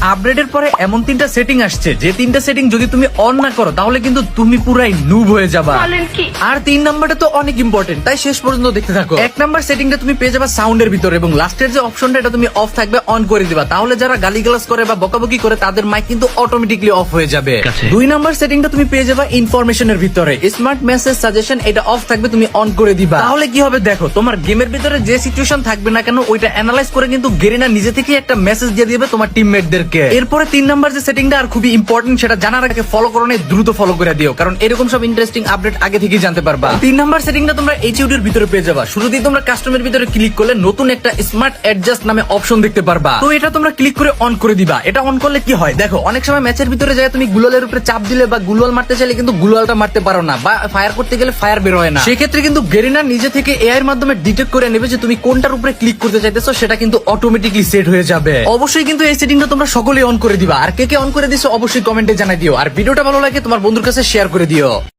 আপডেটের পরে এমন 3টা সেটিং আসছে যে 3টা সেটিং যদি তুমি অন না করো তাহলে কিন্তু তুমি পুরাই নুব হয়ে যাবা। আর 3 নাম্বারটা তো অনেক ইম্পর্টেন্ট, তাই শেষ পর্যন্ত দেখতে থাকো। 1 নাম্বার সেটিংটা তুমি পেয়ে যাবা সাউন্ডের ভিতরে এবং লাস্টের যে অপশনটা এটা তুমি অফ থাকবে অন করে দিবা, তাহলে যারা গালিগালাজ করে বা বকাবকি করে তাদের মাইক কিন্তু অটোমেটিকলি অফ হয়ে যাবে। 2 নাম্বার সেটিংটা তুমি পেয়ে যাবা ইনফরমেশনের ভিতরে স্মার্ট মেসেজ সাজেশন, এটা অফ থাকবে তুমি অন করে দিবা, তাহলে কি হবে দেখো তোমার গেমের ভিতরে যে সিচুয়েশন থাকবে না কেন ওইটা অ্যানালাইজ করে কিন্তু গেরিনা নিজে থেকে একটা মেসেজ দিয়ে দিবে তোমার টিমমেটদেরকে। এরপরে 3 নাম্বার যে সেটিংটা আর খুবই ইম্পর্টেন্ট, সেটা জানার আগে ফলো করো না, দ্রুত ফলো করে দিও, কারণ এরকম সব ইন্টারেস্টিং আপডেট আগে থেকেই জানতে পারবা। 3 নাম্বার সেটিংটা তোমরা এইচইউডি এর ভিতরে পেয়ে যাবা। শুরুতেই তোমরা কাস্টমের ভিতরে ক্লিক করলে নতুন একটা স্মার্ট অ্যাডজাস্ট নামে অপশন দেখতে পারবা, তো এটা তোমরা ক্লিক করে অন করে দিবা। এটা অন করলে কি হয় দেখো, অনেক সময় ম্যাচের ভিতরে যায় তুমি গুলালের উপরে চাপ দিলে বা গুলাল মারতে চাইলে কিন্তু গুলালটা মারতে পারো না, বা ফায়ার করতে গেলে ফায়ার বের হয় না, সেক্ষেত্রে কিন্তু গেরিনা নিজে থেকে এআই এর মাধ্যমে ডিটেক্ট করে নেবে যে তুমি কোনটার উপরে ক্লিক করতে চাইতেছো, সেটা কিন্তু অটোমেটিকলি সেট হয়ে যাবে। অবশ্যই কিন্তু এই সেটিংটা তোমরা সকলেই অন করে দিবা, আর কে কে অন করে দিছো অবশ্যই কমেন্টে জানাই দিও, আর ভিডিওটা ভালো লাগে তোমার বন্ধুর কাছে শেয়ার করে দিও।